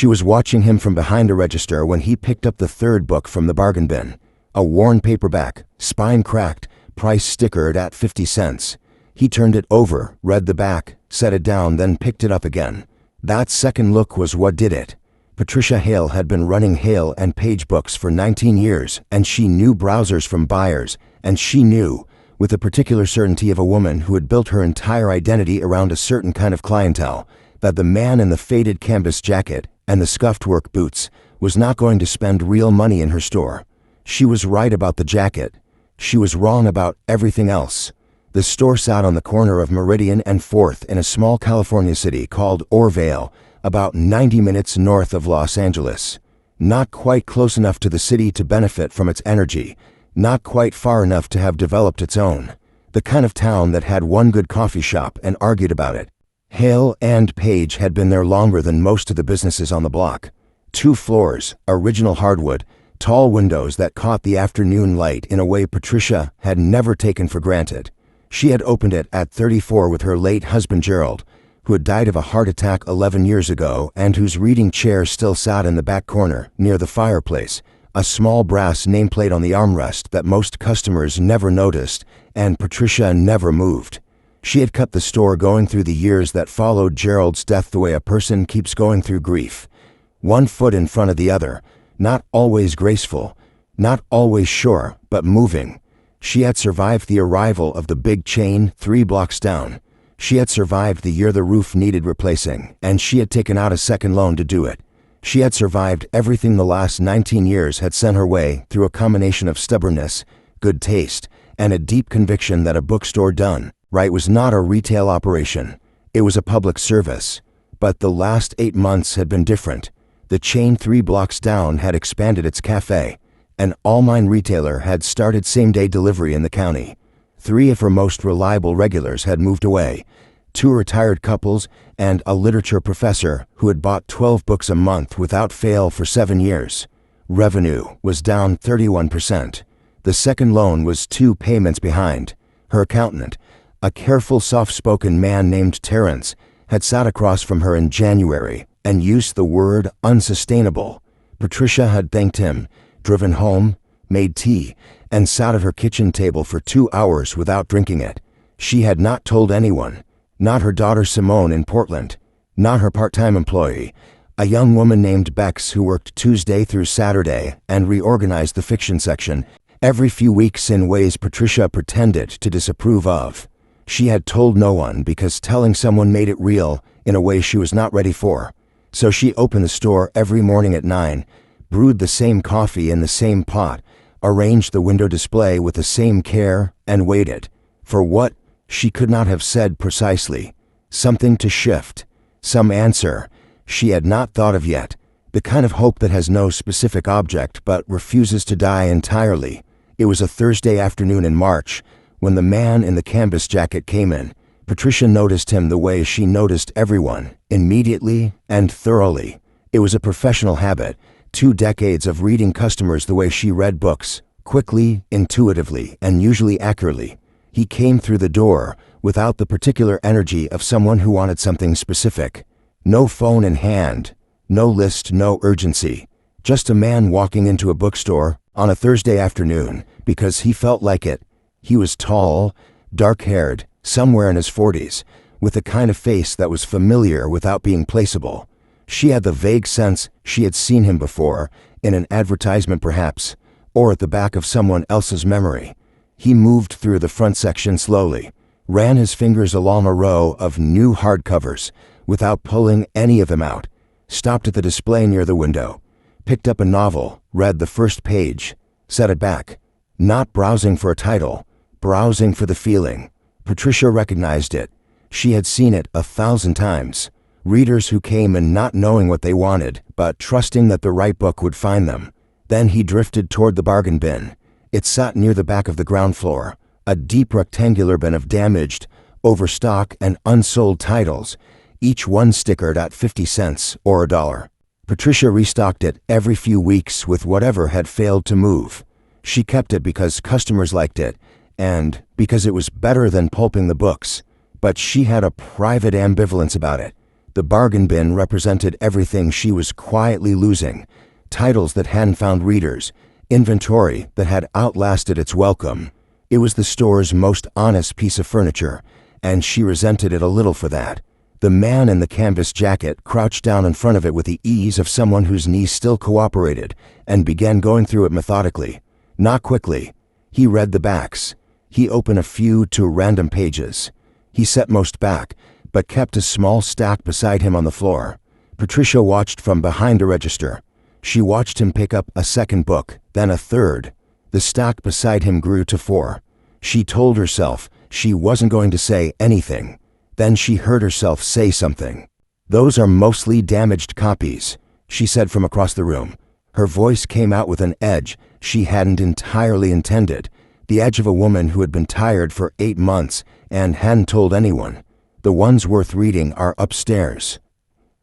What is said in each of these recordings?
She was watching him from behind a register when he picked up the third book from the bargain bin. A worn paperback, spine cracked, price stickered at 50 cents. He turned it over, read the back, set it down, then picked it up again. That second look was what did it. Patricia Hale had been running Hale Page Books for 19 years, and she knew browsers from buyers, and she knew, with the particular certainty of a woman who had built her entire identity around a certain kind of clientele, that the man in the faded canvas jacket and the scuffed work boots was not going to spend real money in her store. She was right about the jacket. She was wrong about everything else. The store sat on the corner of Meridian and 4th in a small California city called Orvale, about 90 minutes north of Los Angeles. Not quite close enough to the city to benefit from its energy, not quite far enough to have developed its own. The kind of town that had one good coffee shop and argued about it. Hale and Page had been there longer than most of the businesses on the block. 2 floors, original hardwood, tall windows that caught the afternoon light in a way Patricia had never taken for granted. She had opened it at 34 with her late husband Gerald, who had died of a heart attack 11 years ago and whose reading chair still sat in the back corner, near the fireplace, a small brass nameplate on the armrest that most customers never noticed, and Patricia never moved. She had kept the store going through the years that followed Gerald's death the way a person keeps going through grief. One foot in front of the other, not always graceful, not always sure, but moving. She had survived the arrival of the big chain 3 blocks down. She had survived the year the roof needed replacing, and she had taken out a second loan to do it. She had survived everything the last 19 years had sent her way through a combination of stubbornness, good taste, and a deep conviction that a bookstore done right was not a retail operation. It was a public service. But the last 8 months had been different. The chain 3 blocks down had expanded its cafe. An all-mine retailer had started same-day delivery in the county. 3 of her most reliable regulars had moved away. 2 retired couples and a literature professor who had bought 12 books a month without fail for 7 years. Revenue was down 31%. The second loan was 2 payments behind. Her accountant, a careful, soft-spoken man named Terrence, had sat across from her in January and used the word unsustainable. Patricia had thanked him, driven home, made tea, and sat at her kitchen table for 2 hours without drinking it. She had not told anyone, not her daughter Simone in Portland, not her part-time employee, a young woman named Bex who worked Tuesday through Saturday and reorganized the fiction section every few weeks in ways Patricia pretended to disapprove of. She had told no one because telling someone made it real in a way she was not ready for. So she opened the store every morning at 9, brewed the same coffee in the same pot, arranged the window display with the same care, and waited. For what? She could not have said precisely. Something to shift. Some answer she had not thought of yet. The kind of hope that has no specific object but refuses to die entirely. It was a Thursday afternoon in March when the man in the canvas jacket came in. Patricia noticed him the way she noticed everyone, immediately and thoroughly. It was a professional habit, 2 decades of reading customers the way she read books, quickly, intuitively, and usually accurately. He came through the door without the particular energy of someone who wanted something specific. No phone in hand, no list, no urgency. Just a man walking into a bookstore on a Thursday afternoon because he felt like it. He was tall, dark-haired, somewhere in his 40s, with a kind of face that was familiar without being placeable. She had the vague sense she had seen him before, in an advertisement perhaps, or at the back of someone else's memory. He moved through the front section slowly, ran his fingers along a row of new hardcovers without pulling any of them out, stopped at the display near the window, picked up a novel, read the first page, set it back, not browsing for a title, browsing for the feeling. Patricia recognized it. She had seen it 1,000 times. Readers who came in not knowing what they wanted, but trusting that the right book would find them. Then he drifted toward the bargain bin. It sat near the back of the ground floor, a deep rectangular bin of damaged, overstock, and unsold titles, each one stickered at 50 cents or $1. Patricia restocked it every few weeks with whatever had failed to move. She kept it because customers liked it, and because it was better than pulping the books. But she had a private ambivalence about it. The bargain bin represented everything she was quietly losing: titles that hadn't found readers, inventory that had outlasted its welcome. It was the store's most honest piece of furniture, and she resented it a little for that. The man in the canvas jacket crouched down in front of it with the ease of someone whose knees still cooperated and began going through it methodically. Not quickly. He read the backs. He opened a few to random pages. He set most back, but kept a small stack beside him on the floor. Patricia watched from behind the register. She watched him pick up a second book, then a third. The stack beside him grew to 4. She told herself she wasn't going to say anything. Then she heard herself say something. "Those are mostly damaged copies," she said from across the room. Her voice came out with an edge she hadn't entirely intended, the edge of a woman who had been tired for 8 months and hadn't told anyone. "The ones worth reading are upstairs."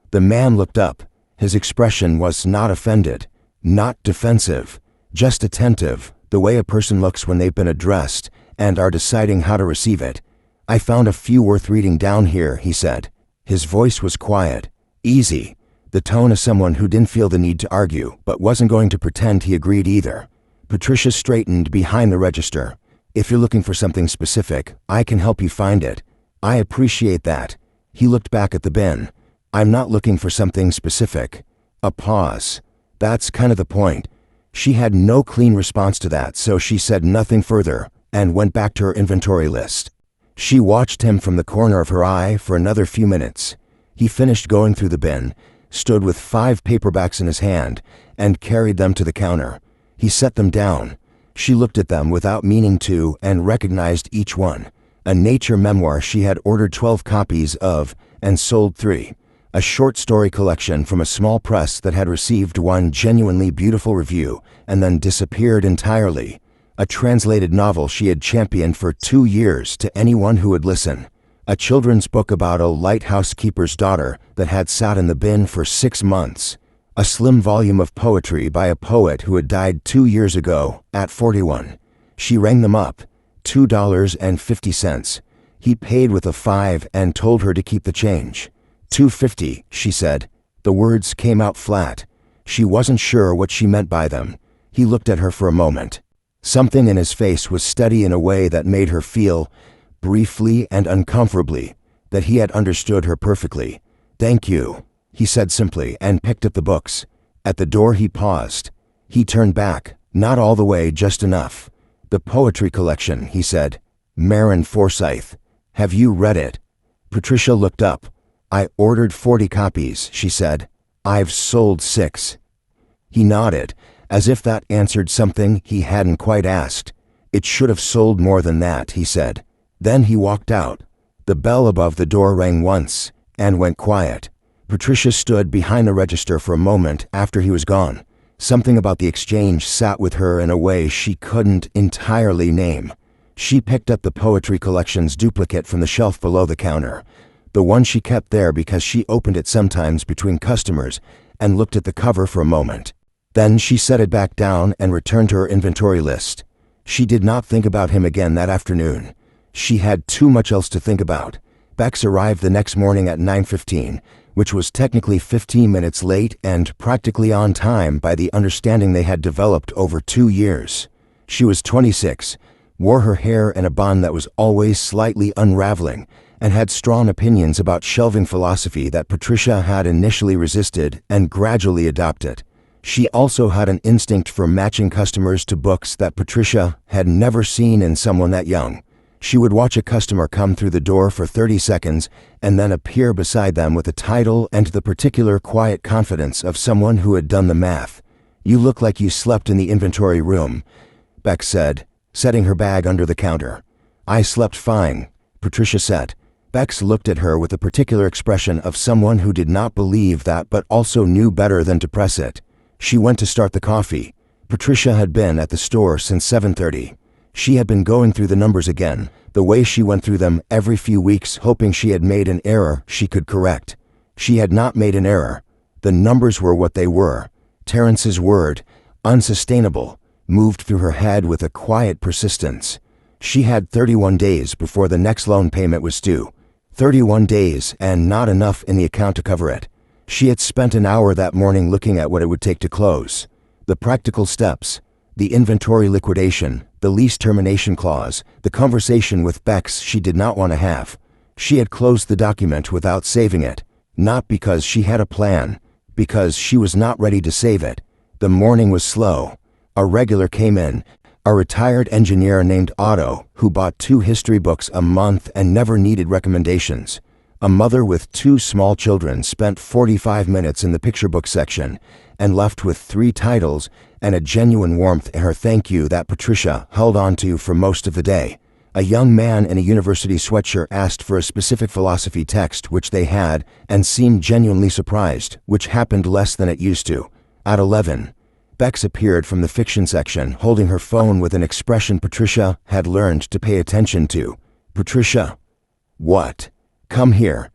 The man looked up. His expression was not offended, not defensive, just attentive, the way a person looks when they've been addressed and are deciding how to receive it. "I found a few worth reading down here," he said. His voice was quiet, easy, the tone of someone who didn't feel the need to argue, but wasn't going to pretend he agreed either. Patricia straightened behind the register. "If you're looking for something specific, I can help you find it." "I appreciate that." He looked back at the bin. "I'm not looking for something specific." A pause. That's kind of the point. She had no clean response to that, so she said nothing further and went back to her inventory list. She watched him from the corner of her eye for another few minutes. He finished going through the bin, stood with 5 paperbacks in his hand, and carried them to the counter. He set them down. She looked at them without meaning to and recognized each one. A nature memoir she had ordered 12 copies of and sold 3. A short story collection from a small press that had received one genuinely beautiful review and then disappeared entirely. A translated novel she had championed for 2 years to anyone who would listen. A children's book about a lighthouse keeper's daughter that had sat in the bin for 6 months. A slim volume of poetry by a poet who had died 2 years ago, at 41. She rang them up. $2.50. He paid with a 5 and told her to keep the change. $2.50, she said. The words came out flat. She wasn't sure what she meant by them. He looked at her for a moment. Something in his face was steady in a way that made her feel, briefly and uncomfortably, that he had understood her perfectly. "Thank you," he said simply, and picked up the books. At the door he paused. He turned back, not all the way, just enough. "The poetry collection," he said. "Marin Forsyth. Have you read it?" Patricia looked up. "I ordered 40 copies, she said. "I've sold 6. He nodded, as if that answered something he hadn't quite asked. "It should have sold more than that," he said. Then he walked out. The bell above the door rang once and went quiet. Patricia stood behind the register for a moment after he was gone. Something about the exchange sat with her in a way she couldn't entirely name. She picked up the poetry collection's duplicate from the shelf below the counter, the one she kept there because she opened it sometimes between customers, and looked at the cover for a moment. Then she set it back down and returned to her inventory list. She did not think about him again that afternoon. She had too much else to think about. Bex arrived the next morning at 9:15, which was technically 15 minutes late and practically on time by the understanding they had developed over 2 years. She was 26, wore her hair in a bun that was always slightly unraveling, and had strong opinions about shelving philosophy that Patricia had initially resisted and gradually adopted. She also had an instinct for matching customers to books that Patricia had never seen in someone that young. She would watch a customer come through the door for 30 seconds and then appear beside them with a title and the particular quiet confidence of someone who had done the math. "You look like you slept in the inventory room," Beck said, setting her bag under the counter. "I slept fine," Patricia said. Bex looked at her with a particular expression of someone who did not believe that but also knew better than to press it. She went to start the coffee. Patricia had been at the store since 7:30. She had been going through the numbers again, the way she went through them every few weeks, hoping she had made an error she could correct. She had not made an error. The numbers were what they were. Terrence's word, unsustainable, moved through her head with a quiet persistence. She had 31 days before the next loan payment was due. 31 days, and not enough in the account to cover it. She had spent an hour that morning looking at what it would take to close. The practical steps, the inventory liquidation, the lease termination clause, the conversation with Bex she did not want to have. She had closed the document without saving it, not because she had a plan, because she was not ready to save it. The morning was slow. A regular came in, a retired engineer named Otto, who bought 2 history books a month and never needed recommendations. A mother with 2 small children spent 45 minutes in the picture book section and left with 3 titles and a genuine warmth in her thank you that Patricia held on to for most of the day. A young man in a university sweatshirt asked for a specific philosophy text which they had and seemed genuinely surprised, which happened less than it used to. At 11, Bex appeared from the fiction section holding her phone with an expression Patricia had learned to pay attention to. "Patricia." "What?" "Come here."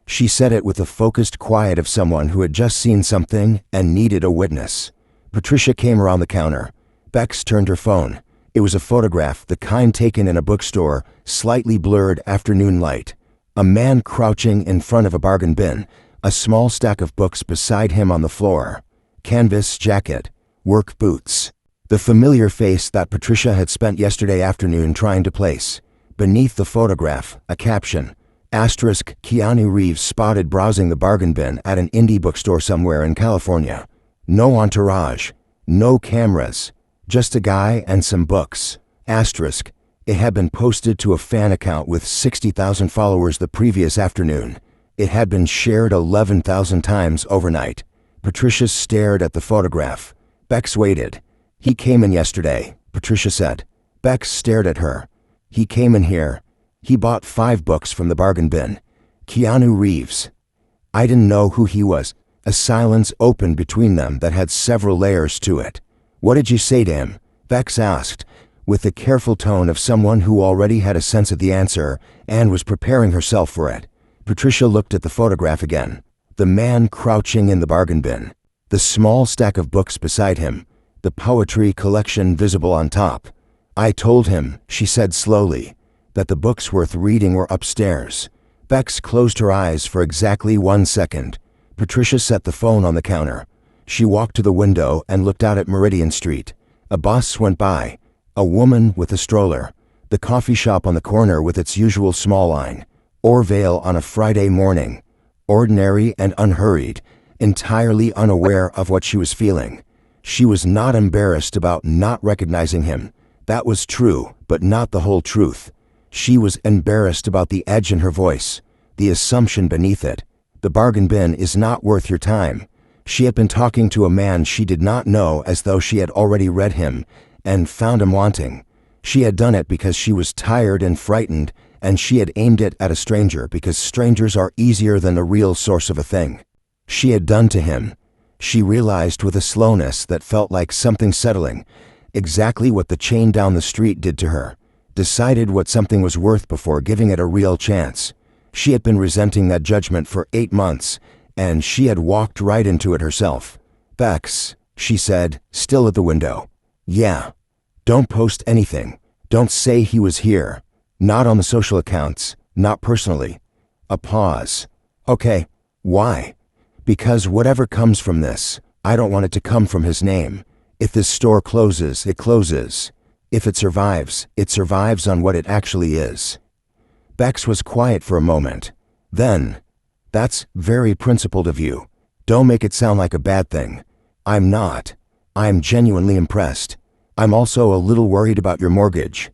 She said it with the focused quiet of someone who had just seen something and needed a witness. Patricia came around the counter. Bex turned her phone. It was a photograph, the kind taken in a bookstore, slightly blurred afternoon light. A man crouching in front of a bargain bin, a small stack of books beside him on the floor. Canvas jacket, work boots. The familiar face that Patricia had spent yesterday afternoon trying to place. Beneath the photograph, a caption. Asterisk, Keanu Reeves spotted browsing the bargain bin at an indie bookstore somewhere in California. No entourage, no cameras, just a guy and some books. Asterisk, it had been posted to a fan account with 60,000 followers the previous afternoon. It had been shared 11,000 times overnight. Patricia stared at the photograph. Bex waited. "He came in yesterday," Patricia said. Bex stared at her. "He came in here. He bought 5 books from the bargain bin. Keanu Reeves." I didn't know who he was. A silence opened between them that had several layers to it. "What did you say to him?" Bex asked, with the careful tone of someone who already had a sense of the answer and was preparing herself for it. Patricia looked at the photograph again. The man crouching in the bargain bin. The small stack of books beside him. The poetry collection visible on top. "I told him," she said slowly, "that the books worth reading were upstairs." Bex closed her eyes for exactly 1 second. Patricia set the phone on the counter. She walked to the window and looked out at Meridian Street. A bus went by. A woman with a stroller. The coffee shop on the corner with its usual small line. Orvale on a Friday morning. Ordinary and unhurried, entirely unaware of what she was feeling. She was not embarrassed about not recognizing him. That was true, but not the whole truth. She was embarrassed about the edge in her voice, the assumption beneath it. The bargain bin is not worth your time. She had been talking to a man she did not know as though she had already read him and found him wanting. She had done it because she was tired and frightened, and she had aimed it at a stranger because strangers are easier than the real source of a thing. She had done to him. She realized with a slowness that felt like something settling, exactly what the chain down the street did to her. Decided what something was worth before giving it a real chance. She had been resenting that judgment for 8 months, and she had walked right into it herself. "Bex," she said, still at the window. "Yeah. Don't post anything. Don't say he was here. Not on the social accounts. Not personally." A pause. "Okay. Why?" "Because whatever comes from this, I don't want it to come from his name. If this store closes, it closes. If it survives on what it actually is." Bex was quiet for a moment. Then, "That's very principled of you. Don't make it sound like a bad thing." "I'm not. I'm genuinely impressed. I'm also a little worried about your mortgage."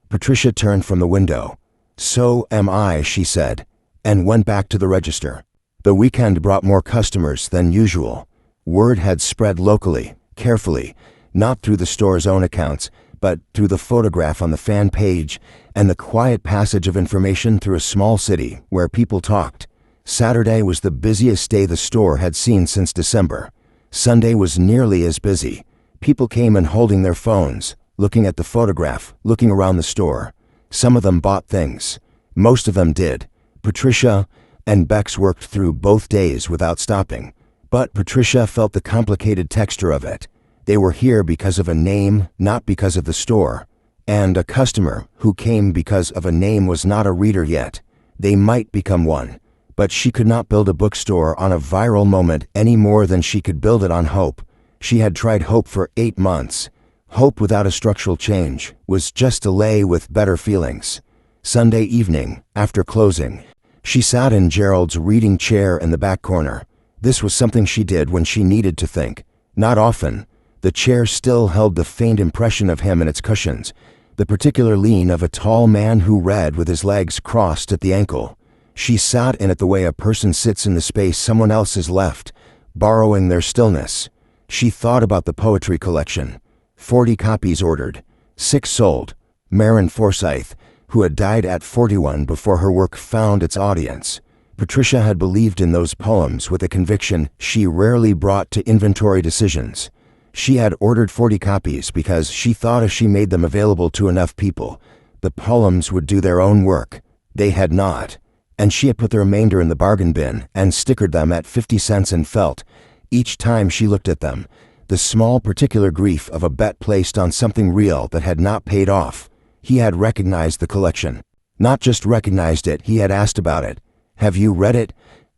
Patricia turned from the window. "So am I," she said, and went back to the register. The weekend brought more customers than usual. Word had spread locally, carefully, not through the store's own accounts, but through the photograph on the fan page and the quiet passage of information through a small city where people talked. Saturday was the busiest day the store had seen since December. Sunday was nearly as busy. People came in holding their phones, looking at the photograph, looking around the store. Some of them bought things. Most of them did. Patricia and Bex worked through both days without stopping. But Patricia felt the complicated texture of it. They were here because of a name, not because of the store. And a customer who came because of a name was not a reader yet. They might become one. But she could not build a bookstore on a viral moment any more than she could build it on hope. She had tried hope for 8 months. Hope without a structural change was just delay with better feelings. Sunday evening, after closing, she sat in Gerald's reading chair in the back corner. This was something she did when she needed to think. Not often. The chair still held the faint impression of him in its cushions, the particular lean of a tall man who read with his legs crossed at the ankle. She sat in it the way a person sits in the space someone else has left, borrowing their stillness. She thought about the poetry collection. 40 copies ordered, 6 sold. Maren Forsyth, who had died at 41 before her work found its audience. Patricia had believed in those poems with a conviction she rarely brought to inventory decisions. She had ordered 40 copies because she thought if she made them available to enough people, the poems would do their own work. They had not. And she had put the remainder in the bargain bin and stickered them at 50 cents and felt, each time she looked at them, the small particular grief of a bet placed on something real that had not paid off. He had recognized the collection. Not just recognized it, he had asked about it. Have you read it?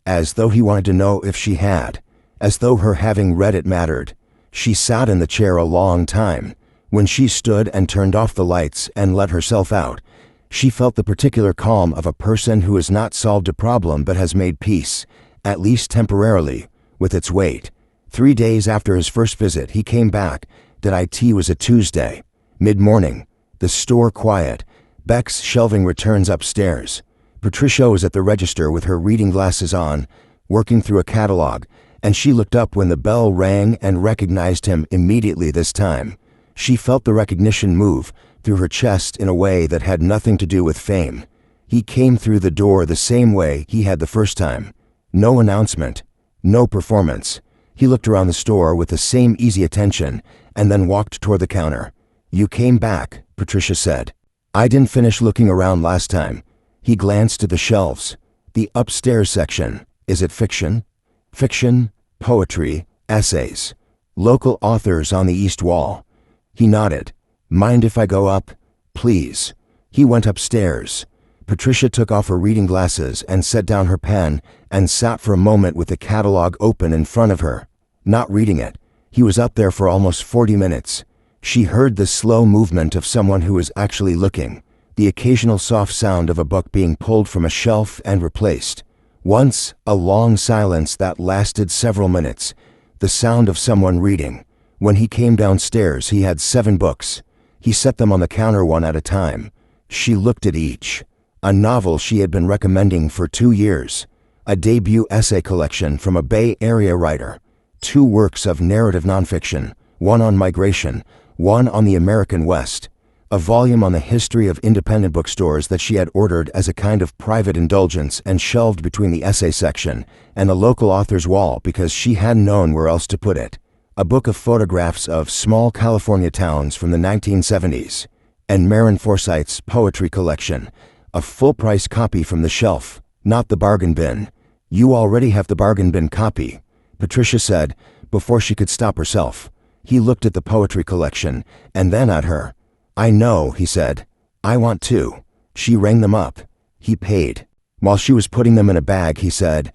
As though he wanted to know if she had. As though her having read it mattered. She sat in the chair a long time. When she stood and turned off the lights and let herself out, she felt the particular calm of a person who has not solved a problem but has made peace, at least temporarily, with its weight. 3 days after his first visit, he came back. It was a Tuesday. Mid-morning. The store quiet. Beck's shelving returns upstairs. Patricia was at the register with her reading glasses on, working through a catalog, and she looked up when the bell rang and recognized him immediately this time. She felt the recognition move through her chest in a way that had nothing to do with fame. He came through the door the same way he had the first time. No announcement. No performance. He looked around the store with the same easy attention and then walked toward the counter. You came back, Patricia said. I didn't finish looking around last time. He glanced at the shelves. The upstairs section. Is it fiction? Fiction, poetry, essays. Local authors on the east wall. He nodded. Mind if I go up? Please. He went upstairs. Patricia took off her reading glasses and set down her pen and sat for a moment with the catalog open in front of her, not reading it. He was up there for almost 40 minutes. She heard the slow movement of someone who was actually looking, the occasional soft sound of a book being pulled from a shelf and replaced. Once, a long silence that lasted several minutes, the sound of someone reading. When he came downstairs, he had 7 books. He set them on the counter one at a time. She looked at each. A novel she had been recommending for 2 years. A debut essay collection from a Bay Area writer. 2 works of narrative nonfiction, one on migration, one on the American West. A volume on the history of independent bookstores that she had ordered as a kind of private indulgence and shelved between the essay section and the local author's wall because she hadn't known where else to put it. A book of photographs of small California towns from the 1970s. And Maren Forsyth's poetry collection. A full-price copy from the shelf, not the bargain bin. You already have the bargain bin copy, Patricia said, before she could stop herself. He looked at the poetry collection, and then at her. I know, he said. I want to. She rang them up. He paid. While she was putting them in a bag, he said,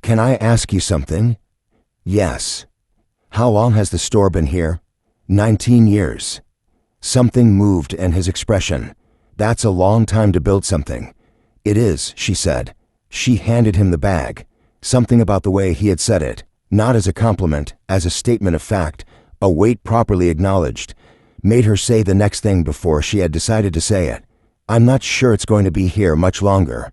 Can I ask you something? Yes. How long has the store been here? 19 years. Something moved in his expression. That's a long time to build something. It is, she said. She handed him the bag. Something about the way he had said it, not as a compliment, as a statement of fact, a weight properly acknowledged, made her say the next thing before she had decided to say it. I'm not sure it's going to be here much longer.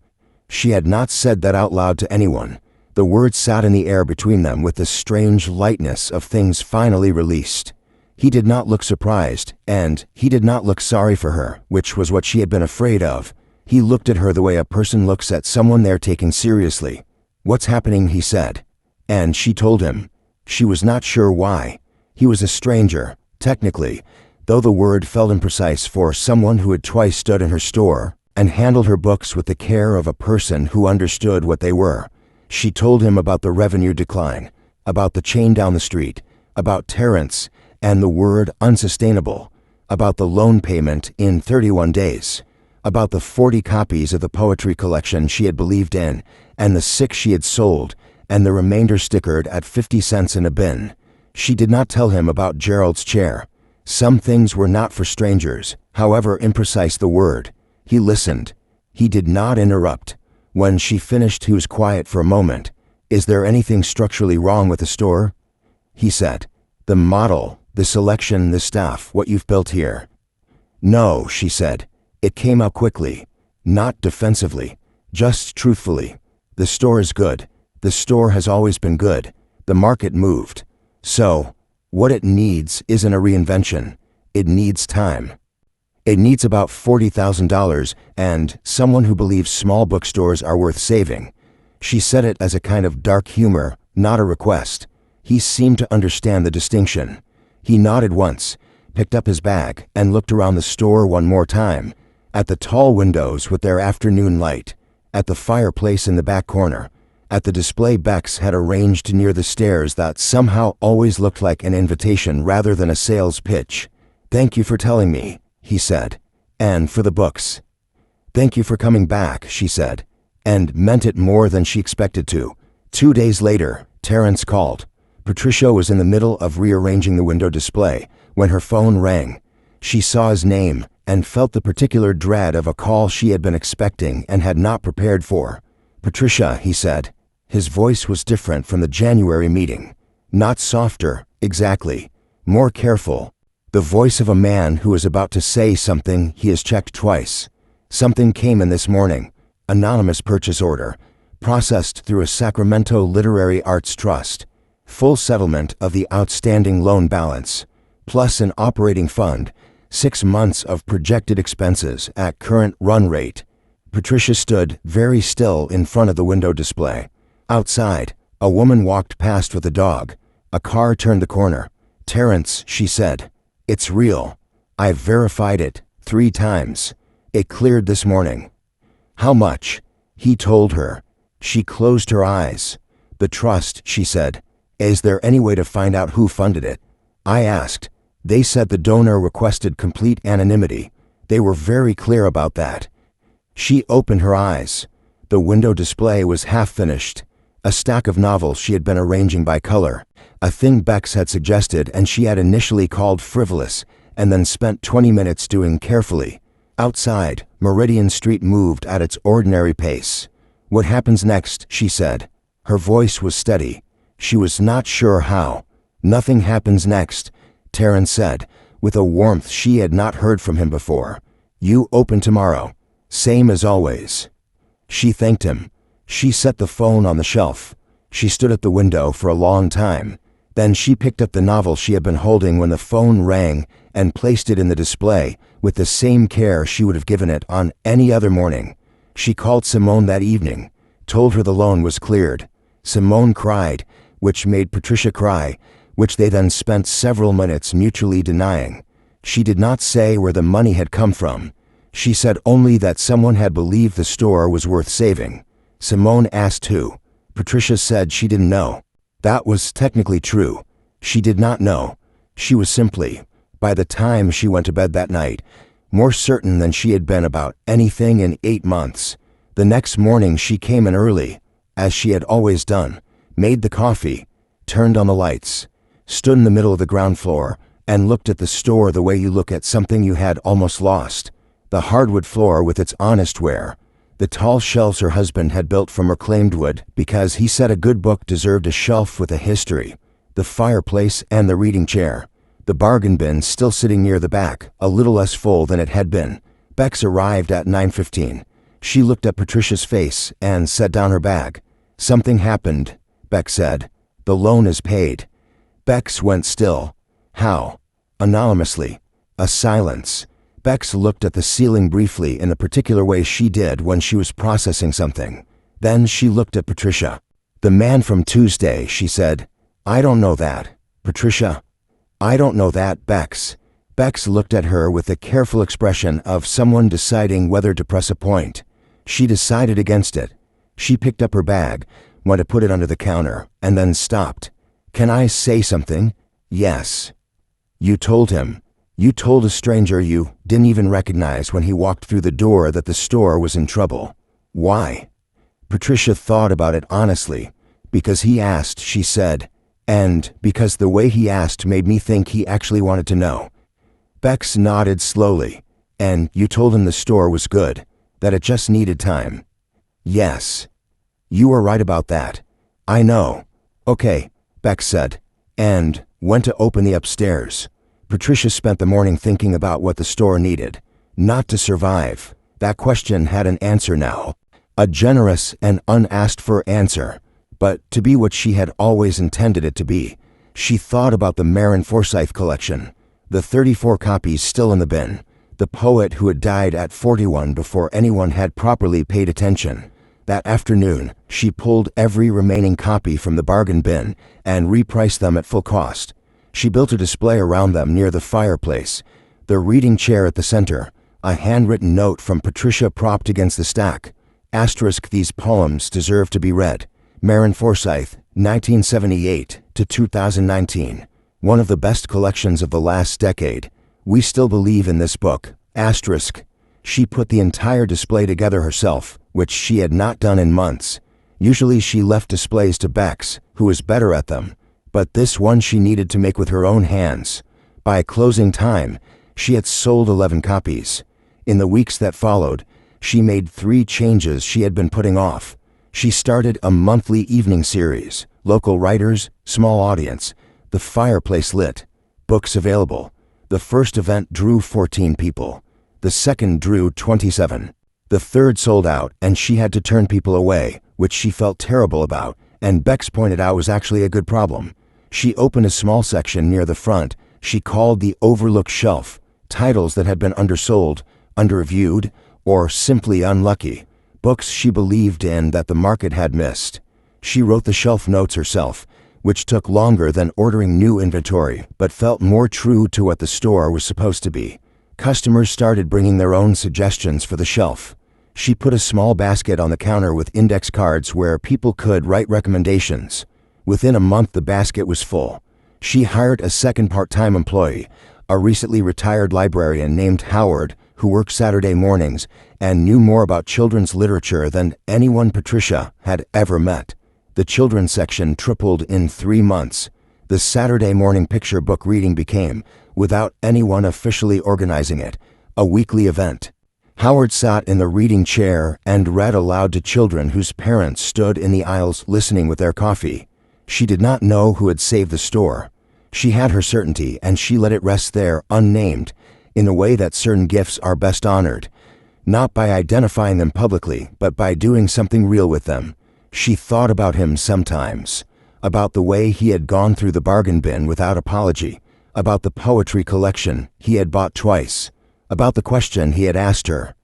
She had not said that out loud to anyone. The words sat in the air between them with the strange lightness of things finally released. He did not look surprised, and he did not look sorry for her, which was what she had been afraid of. He looked at her the way a person looks at someone they're taking seriously. What's happening, he said. And she told him. She was not sure why. He was a stranger, technically, though the word felt imprecise for someone who had twice stood in her store and handled her books with the care of a person who understood what they were. She told him about the revenue decline, about the chain down the street, about Terrence, and the word unsustainable, about the loan payment in 31 days, about the 40 copies of the poetry collection she had believed in, and the 6 she had sold, and the remainder stickered at 50 cents in a bin. She did not tell him about Gerald's chair. Some things were not for strangers, however imprecise the word. He listened. He did not interrupt. When she finished, he was quiet for a moment. "Is there anything structurally wrong with the store?" he said. "The model, the selection, the staff, what you've built here." "No," she said. It came out quickly, not defensively, just truthfully. "The store is good. The store has always been good. The market moved. So, what it needs isn't a reinvention. It needs time. It needs about $40,000 and someone who believes small bookstores are worth saving." She said it as a kind of dark humor, not a request. He seemed to understand the distinction. He nodded once, picked up his bag, and looked around the store one more time, at the tall windows with their afternoon light, at the fireplace in the back corner, at the display Bex had arranged near the stairs that somehow always looked like an invitation rather than a sales pitch. "Thank you for telling me," he said, "and for the books." "Thank you for coming back," she said, and meant it more than she expected to. 2 days later, Terence called. Patricia was in the middle of rearranging the window display when her phone rang. She saw his name and felt the particular dread of a call she had been expecting and had not prepared for. "Patricia," he said. His voice was different from the January meeting. Not softer, exactly. More careful. The voice of a man who is about to say something he has checked twice. "Something came in this morning. Anonymous purchase order. Processed through a Sacramento Literary Arts Trust. Full settlement of the outstanding loan balance. Plus an operating fund. 6 months of projected expenses at current run rate." Patricia stood very still in front of the window display. Outside, a woman walked past with a dog. A car turned the corner. "Terence," she said. "It's real. I've verified it 3 times. It cleared this morning." "How much?" He told her. She closed her eyes. "The trust," she said. "Is there any way to find out who funded it?" I asked. They said the donor requested complete anonymity. They were very clear about that. She opened her eyes. The window display was half finished. A stack of novels she had been arranging by color, a thing Bex had suggested and she had initially called frivolous, and then spent 20 minutes doing carefully. Outside, Meridian Street moved at its ordinary pace. "What happens next?" she said. Her voice was steady. She was not sure how. "Nothing happens next," Terence said, with a warmth she had not heard from him before. "You open tomorrow. Same as always." She thanked him. She set the phone on the shelf. She stood at the window for a long time. Then she picked up the novel she had been holding when the phone rang and placed it in the display with the same care she would have given it on any other morning. She called Simone that evening, told her the loan was cleared. Simone cried, which made Patricia cry, which they then spent several minutes mutually denying. She did not say where the money had come from. She said only that someone had believed the store was worth saving. Simone asked who. Patricia said she didn't know. That was technically true. She did not know. She was simply, by the time she went to bed that night, more certain than she had been about anything in 8 months. The next morning she came in early, as she had always done, made the coffee, turned on the lights, stood in the middle of the ground floor, and looked at the store the way you look at something you had almost lost. The hardwood floor with its honest ware. The tall shelves her husband had built from reclaimed wood because he said a good book deserved a shelf with a history. The fireplace and the reading chair. The bargain bin still sitting near the back, a little less full than it had been. Bex arrived at 9:15. She looked at Patricia's face and set down her bag. "Something happened," Bex said. "The loan is paid." Bex went still. "How?" Anonymously. A silence. Bex looked at the ceiling briefly in the particular way she did when she was processing something. Then she looked at Patricia. "The man from Tuesday," she said. "I don't know that." "Patricia?" "I don't know that, Bex." Bex looked at her with the careful expression of someone deciding whether to press a point. She decided against it. She picked up her bag, went to put it under the counter, and then stopped. "Can I say something?" "Yes." "You told him." You told a stranger you didn't even recognize when he walked through the door that the store was in trouble. Why? Patricia thought about it honestly. Because he asked, she said, and because the way he asked made me think he actually wanted to know. Bex nodded slowly. And you told him the store was good, that it just needed time. Yes. You were right about that. I know. Okay, Bex said, and went to open the upstairs. Patricia spent the morning thinking about what the store needed. Not to survive. That question had an answer now. A generous and unasked-for answer. But to be what she had always intended it to be. She thought about the Marin Forsyth collection. The 34 copies still in the bin. The poet who had died at 41 before anyone had properly paid attention. That afternoon, she pulled every remaining copy from the bargain bin and repriced them at full cost. She built a display around them near the fireplace, the reading chair at the center, a handwritten note from Patricia propped against the stack. Asterisk, these poems deserve to be read. Marin Forsyth, 1978 to 2019. One of the best collections of the last decade. We still believe in this book. Asterisk. She put the entire display together herself, which she had not done in months. Usually she left displays to Bex, who was better at them. But this one she needed to make with her own hands. By closing time, she had sold 11 copies. In the weeks that followed, she made 3 changes she had been putting off. She started a monthly evening series, local writers, small audience, the fireplace lit, books available. The first event drew 14 people. The second drew 27. The third sold out, and she had to turn people away, which she felt terrible about, and Bex pointed out was actually a good problem. She opened a small section near the front she called the overlooked shelf, titles that had been undersold, underreviewed, or simply unlucky, books she believed in that the market had missed. She wrote the shelf notes herself, which took longer than ordering new inventory, but felt more true to what the store was supposed to be. Customers started bringing their own suggestions for the shelf. She put a small basket on the counter with index cards where people could write recommendations. Within a month, the basket was full. She hired a second part-time employee, a recently retired librarian named Howard, who worked Saturday mornings and knew more about children's literature than anyone Patricia had ever met. The children's section tripled in 3 months. The Saturday morning picture book reading became, without anyone officially organizing it, a weekly event. Howard sat in the reading chair and read aloud to children whose parents stood in the aisles listening with their coffee. She did not know who had saved the store. She had her certainty, and she let it rest there unnamed, in a way that certain gifts are best honored, not by identifying them publicly, but by doing something real with them. She thought about him sometimes, about the way he had gone through the bargain bin without apology, about the poetry collection he had bought twice, about the question he had asked her.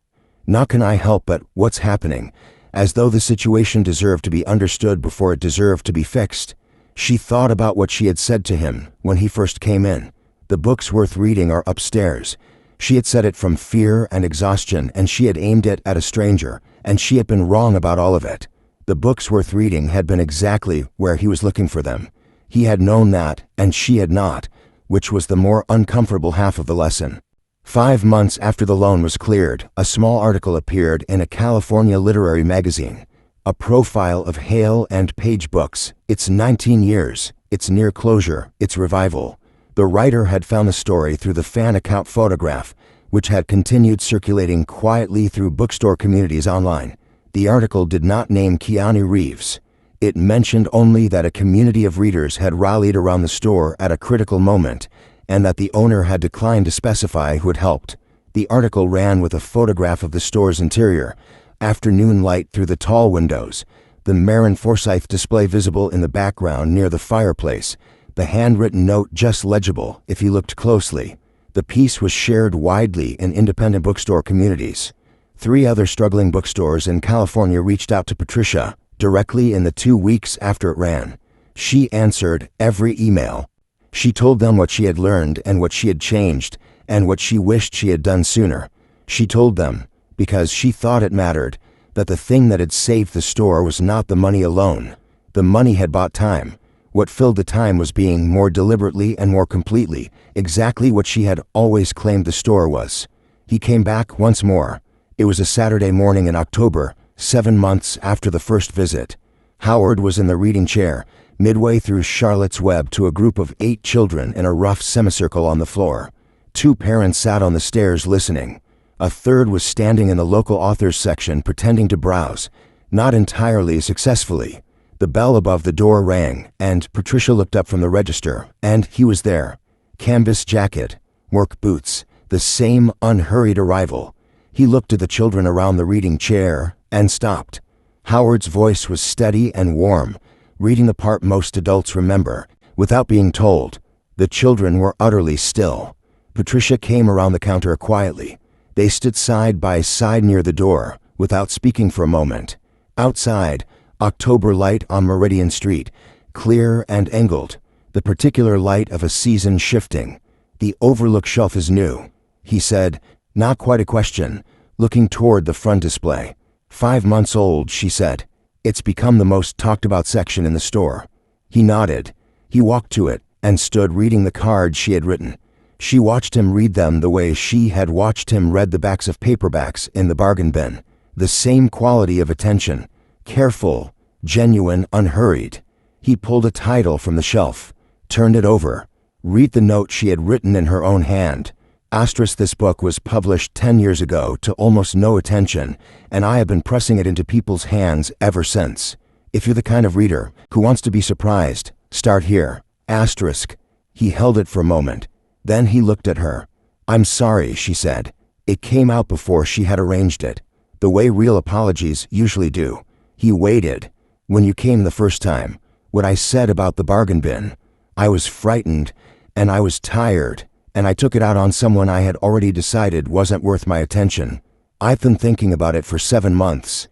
Not can I help but what's happening, as though the situation deserved to be understood before it deserved to be fixed. She thought about what she had said to him when he first came in. The books worth reading are upstairs. She had said it from fear and exhaustion, and she had aimed it at a stranger, and she had been wrong about all of it. The books worth reading had been exactly where he was looking for them. He had known that, and she had not, which was the more uncomfortable half of the lesson. 5 months after the loan was cleared, a small article appeared in a California literary magazine. A profile of Hale Page Books. It's 19 years. It's near closure. It's revival. The writer had found the story through the fan account photograph, which had continued circulating quietly through bookstore communities online. The article did not name Keanu Reeves. It mentioned only that a community of readers had rallied around the store at a critical moment, and that the owner had declined to specify who had helped. The article ran with a photograph of the store's interior, afternoon light through the tall windows, the Marin Forsyth display visible in the background near the fireplace, the handwritten note just legible if you looked closely. The piece was shared widely in independent bookstore communities. 3 other struggling bookstores in California reached out to Patricia directly in the 2 weeks after it ran. She answered every email. She told them what she had learned and what she had changed and what she wished she had done sooner. She told them, because she thought it mattered, that the thing that had saved the store was not the money alone. The money had bought time. What filled the time was being more deliberately and more completely, exactly what she had always claimed the store was. He came back once more. It was a Saturday morning in October, 7 months after the first visit. Howard was in the reading chair, midway through Charlotte's Web, to a group of 8 children in a rough semicircle on the floor. 2 parents sat on the stairs listening. A third was standing in the local authors section pretending to browse, not entirely successfully. The bell above the door rang, and Patricia looked up from the register, and he was there. Canvas jacket, work boots, the same unhurried arrival. He looked at the children around the reading chair and stopped. Howard's voice was steady and warm, reading the part most adults remember, without being told. The children were utterly still. Patricia came around the counter quietly. They stood side by side near the door, without speaking for a moment. Outside, October light on Meridian Street, clear and angled, the particular light of a season shifting. "The overlook shelf is new," he said, not quite a question, looking toward the front display. "5 months old," she said. "It's become the most talked about section in the store." He nodded. He walked to it and stood reading the cards she had written. She watched him read them the way she had watched him read the backs of paperbacks in the bargain bin. The same quality of attention, careful, genuine, unhurried. He pulled a title from the shelf, turned it over. Read the note she had written in her own hand. Asterisk, "This book was published 10 years ago to almost no attention, and I have been pressing it into people's hands ever since. If you're the kind of reader who wants to be surprised, start here." Asterisk. He held it for a moment. Then he looked at her. "I'm sorry," she said. It came out before she had arranged it, the way real apologies usually do. He waited. "When you came the first time, what I said about the bargain bin, I was frightened, and I was tired, and I took it out on someone I had already decided wasn't worth my attention. I've been thinking about it for 7 months.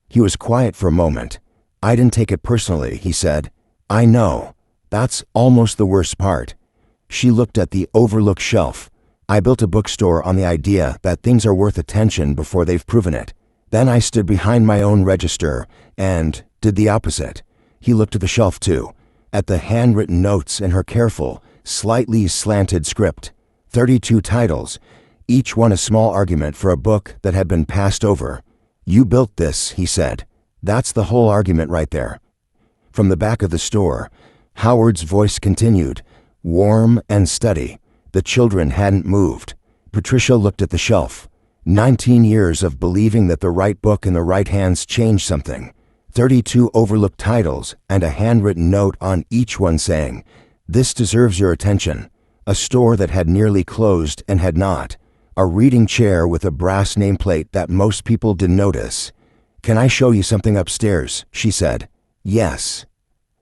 He was quiet for a moment. "I didn't take it personally," he said. "I know. That's almost the worst part." She looked at the overlook shelf. "I built a bookstore on the idea that things are worth attention before they've proven it. Then I stood behind my own register and did the opposite." He looked at the shelf too, at the handwritten notes in her careful, slightly slanted script. 32 titles, each one a small argument for a book that had been passed over. "You built this," he said. "That's the whole argument right there." From the back of the store, Howard's voice continued, warm and steady. The children hadn't moved. Patricia looked at the shelf. 19 years of believing that the right book in the right hands changed something. 32 overlooked titles and a handwritten note on each one saying, "This deserves your attention." A store that had nearly closed and had not. A reading chair with a brass nameplate that most people didn't notice. "Can I show you something upstairs?" she said. "Yes."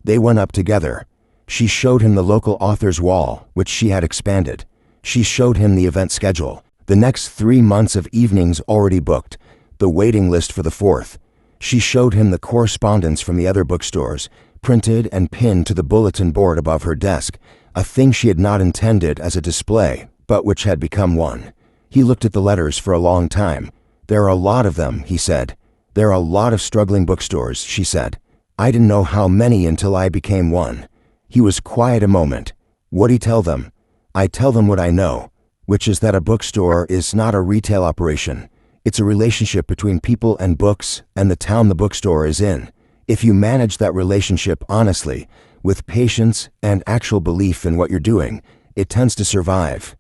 They went up together. She showed him the local author's wall, which she had expanded. She showed him the event schedule, the next 3 months of evenings already booked, the waiting list for the 4th. She showed him the correspondence from the other bookstores, printed and pinned to the bulletin board above her desk, a thing she had not intended as a display, but which had become one. He looked at the letters for a long time. "There are a lot of them," he said. "There are a lot of struggling bookstores," she said. "I didn't know how many until I became one." He was quiet a moment. "What'd he tell them?" "I tell them what I know, which is that a bookstore is not a retail operation. It's a relationship between people and books and the town the bookstore is in. If you manage that relationship honestly, with patience and actual belief in what you're doing, it tends to survive."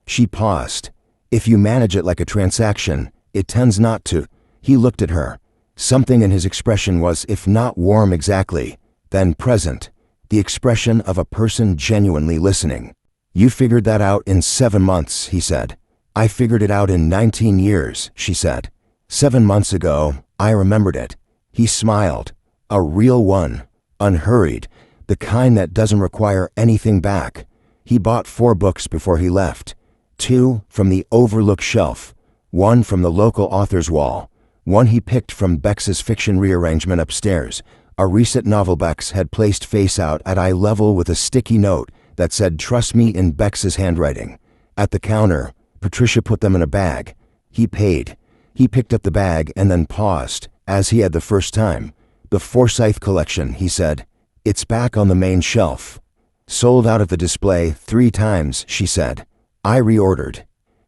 She paused. "If you manage it like a transaction, it tends not to." He looked at her. Something in his expression was, if not warm exactly, then present. The expression of a person genuinely listening. "You figured that out in 7 months, he said. "I figured it out in 19 years, she said. 7 months ago, I remembered it." He smiled. A real one, unhurried, the kind that doesn't require anything back. He bought 4 books before he left. 2 from the overlook shelf, 1 from the local author's wall, 1 he picked from Bex's fiction rearrangement upstairs. A recent novel Bex had placed face out at eye level with a sticky note that said, "Trust me," in Bex's handwriting. At the counter, Patricia put them in a bag. He paid. He picked up the bag and then paused, as he had the first time. "The Forsyth collection," he said. "It's back on the main shelf. Sold out of the display 3 times," she said. "I reordered."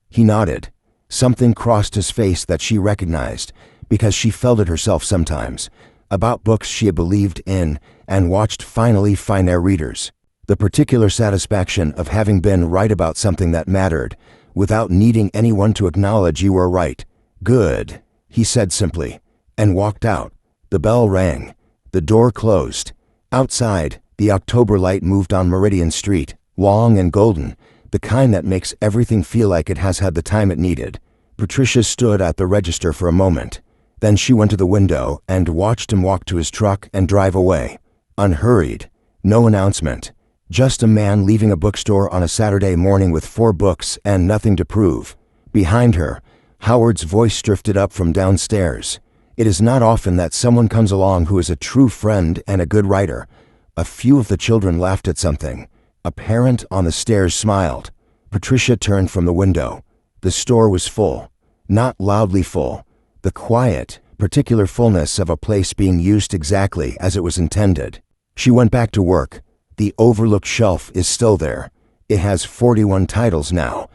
He nodded. Something crossed his face that she recognized, because she felt it herself sometimes, about books she had believed in and watched finally find their readers. The particular satisfaction of having been right about something that mattered, without needing anyone to acknowledge you were right. "Good," he said simply, and walked out. The bell rang. The door closed. Outside, the October light moved on Meridian Street, long and golden, the kind that makes everything feel like it has had the time it needed. Patricia stood at the register for a moment. Then she went to the window and watched him walk to his truck and drive away. Unhurried. No announcement. Just a man leaving a bookstore on a Saturday morning with 4 books and nothing to prove. Behind her, Howard's voice drifted up from downstairs. It is not often that someone comes along who is a true friend and a good writer. A few of the children laughed at something. A parent on the stairs smiled. Patricia turned from the window. The store was full. Not loudly full. The quiet, particular fullness of a place being used exactly as it was intended. She went back to work. The overlooked shelf is still there. It has 41 titles now,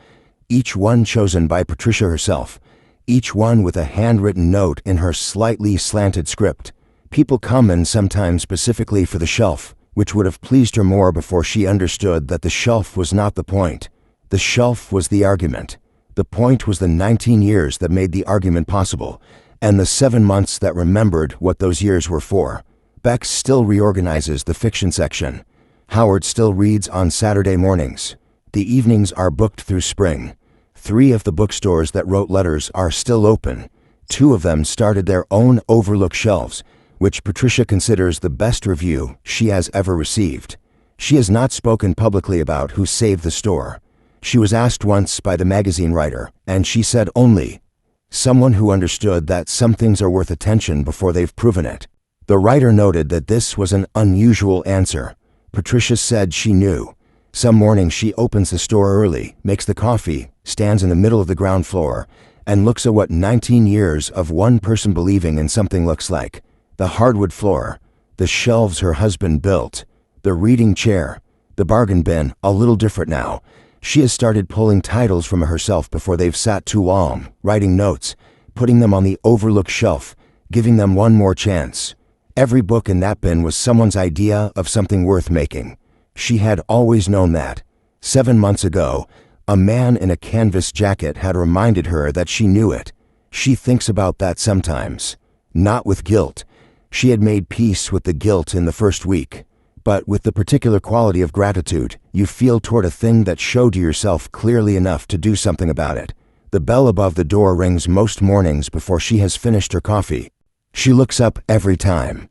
each one chosen by Patricia herself, each one with a handwritten note in her slightly slanted script. People come in sometimes specifically for the shelf, which would have pleased her more before she understood that the shelf was not the point. The shelf was the argument. The point was the 19 years that made the argument possible, and the 7 months that remembered what those years were for. Beck still reorganizes the fiction section. Howard still reads on Saturday mornings. The evenings are booked through spring. 3 of the bookstores that wrote letters are still open. 2 of them started their own overlook shelves, which Patricia considers the best review she has ever received. She has not spoken publicly about who saved the store. She was asked once by the magazine writer, and she said only, "Someone who understood that some things are worth attention before they've proven it." The writer noted that this was an unusual answer. Patricia said she knew. Some mornings she opens the store early, makes the coffee, stands in the middle of the ground floor, and looks at what 19 years of one person believing in something looks like. The hardwood floor, the shelves her husband built, the reading chair, the bargain bin, a little different now. She has started pulling titles from herself before they've sat too long, writing notes, putting them on the overlook shelf, giving them one more chance. Every book in that bin was someone's idea of something worth making. She had always known that. 7 months ago, a man in a canvas jacket had reminded her that she knew it. She thinks about that sometimes. Not with guilt. She had made peace with the guilt in the first week. But with the particular quality of gratitude you feel toward a thing that showed you yourself clearly enough to do something about it. The bell above the door rings most mornings before she has finished her coffee. She looks up every time.